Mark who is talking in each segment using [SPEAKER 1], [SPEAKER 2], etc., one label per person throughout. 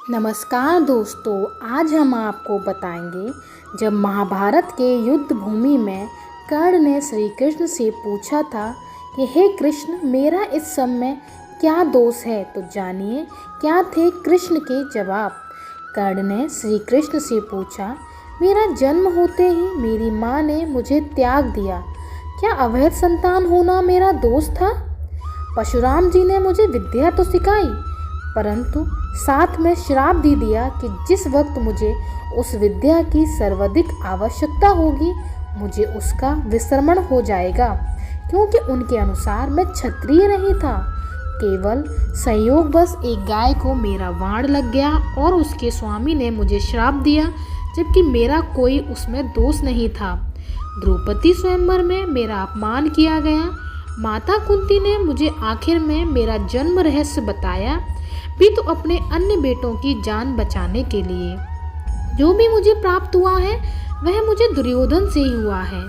[SPEAKER 1] नमस्कार दोस्तों, आज हम आपको बताएंगे जब महाभारत के युद्ध भूमि में कर्ण ने श्री कृष्ण से पूछा था कि हे कृष्ण, मेरा इस सब में क्या दोष है। तो जानिए क्या थे कृष्ण के जवाब। कर्ण ने श्री कृष्ण से पूछा, मेरा जन्म होते ही मेरी माँ ने मुझे त्याग दिया, क्या अवैध संतान होना मेरा दोष था। परशुराम जी ने मुझे विद्या तो सिखाई, परंतु साथ में श्राप दे दिया कि जिस वक्त मुझे उस विद्या की सर्वाधिक आवश्यकता होगी, मुझे उसका विस्मरण हो जाएगा, क्योंकि उनके अनुसार मैं क्षत्रिय नहीं था। केवल संयोगवश एक गाय को मेरा वाण लग गया और उसके स्वामी ने मुझे श्राप दिया, जबकि मेरा कोई उसमें दोष नहीं था। द्रौपदी स्वयंवर में मेरा अपमान किया गया। माता कुंती ने मुझे आखिर में मेरा जन्म रहस्य बताया, भी तो अपने अन्य बेटों की जान बचाने के लिए। जो भी मुझे प्राप्त हुआ है वह मुझे दुर्योधन से ही हुआ है,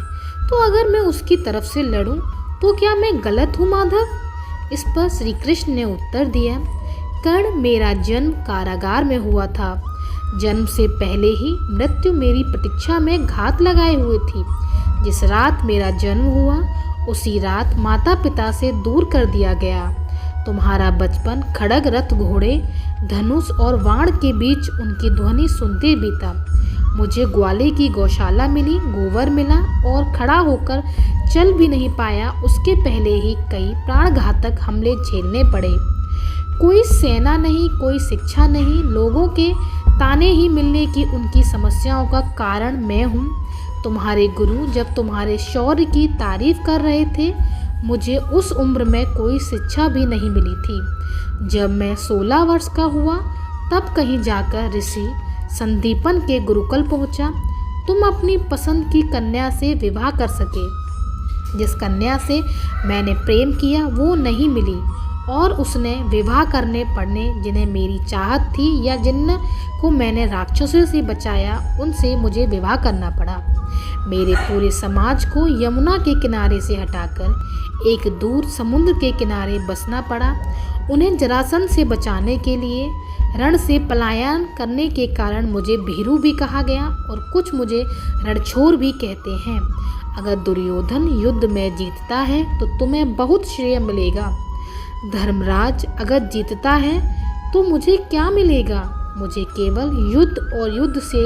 [SPEAKER 1] तो अगर मैं उसकी तरफ से लड़ूं तो क्या मैं गलत हूँ माधव। इस पर श्री कृष्ण ने उत्तर दिया, कर्ण, मेरा जन्म कारागार में हुआ था। जन्म से पहले ही मृत्यु मेरी प्रतीक्षा में घात लगाए हुए थी। जिस रात मेरा जन्म हुआ उसी रात माता पिता से दूर कर दिया गया। तुम्हारा बचपन खड़ग रथ घोड़े धनुष और वाण के बीच उनकी ध्वनि सुनते बीता। मुझे ग्वाले की गौशाला मिली, गोबर मिला और खड़ा होकर चल भी नहीं पाया उसके पहले ही कई प्राणघातक हमले झेलने पड़े। कोई सेना नहीं, कोई शिक्षा नहीं, लोगों के ताने ही मिलने की उनकी समस्याओं का कारण मैं हूँ। तुम्हारे गुरु जब तुम्हारे शौर्य की तारीफ कर रहे थे, मुझे उस उम्र में कोई शिक्षा भी नहीं मिली थी। जब मैं 16 वर्ष का हुआ तब कहीं जाकर ऋषि संदीपन के गुरुकुल पहुंचा। तुम अपनी पसंद की कन्या से विवाह कर सके। जिस कन्या से मैंने प्रेम किया वो नहीं मिली और उसने विवाह करने पड़ने जिन्हें मेरी चाहत थी या जिनको मैंने राक्षसों से बचाया, उनसे मुझे विवाह करना पड़ा। मेरे पूरे समाज को यमुना के किनारे से हटाकर एक दूर समुद्र के किनारे बसना पड़ा। उन्हें जरासंध से बचाने के लिए रण से पलायन करने के कारण मुझे भीरू भी कहा गया और कुछ मुझे रणछोर भी कहते हैं। अगर दुर्योधन युद्ध में जीतता है तो तुम्हें बहुत श्रेय मिलेगा। धर्मराज अगर जीतता है तो मुझे क्या मिलेगा। मुझे केवल युद्ध और युद्ध से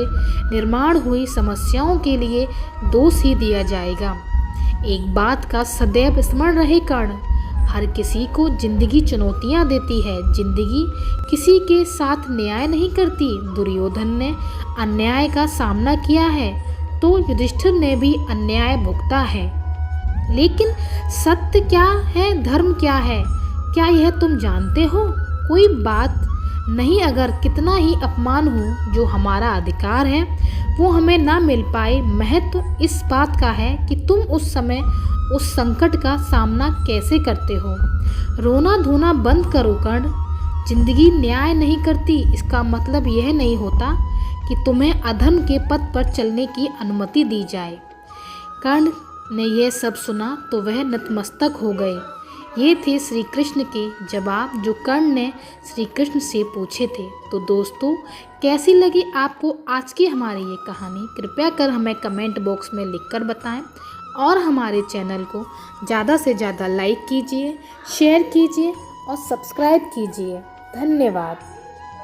[SPEAKER 1] निर्माण हुई समस्याओं के लिए दोष ही दिया जाएगा। एक बात का सदैव स्मरण रहे कर्ण, हर किसी को जिंदगी चुनौतियां देती है। जिंदगी किसी के साथ न्याय नहीं करती। दुर्योधन ने अन्याय का सामना किया है तो युधिष्ठिर ने भी अन्याय भुगता है। लेकिन सत्य क्या है, धर्म क्या है, क्या यह तुम जानते हो? कोई बात नहीं, अगर कितना ही अपमान हो, जो हमारा अधिकार है वो हमें ना मिल पाए। महत्व इस बात का है कि तुम उस समय उस संकट का सामना कैसे करते हो। रोना धोना बंद करो कर्ण। जिंदगी न्याय नहीं करती, इसका मतलब यह नहीं होता कि तुम्हें अधर्म के पथ पर चलने की अनुमति दी जाए। कर्ण ने यह सब सुना तो वह नतमस्तक हो गए। ये थे श्री कृष्ण के जवाब जो कर्ण ने श्री कृष्ण से पूछे थे। तो दोस्तों, कैसी लगी आपको आज की हमारी ये कहानी, कृपया कर हमें कमेंट बॉक्स में लिखकर बताएं और हमारे चैनल को ज़्यादा से ज़्यादा लाइक कीजिए, शेयर कीजिए और सब्सक्राइब कीजिए। धन्यवाद।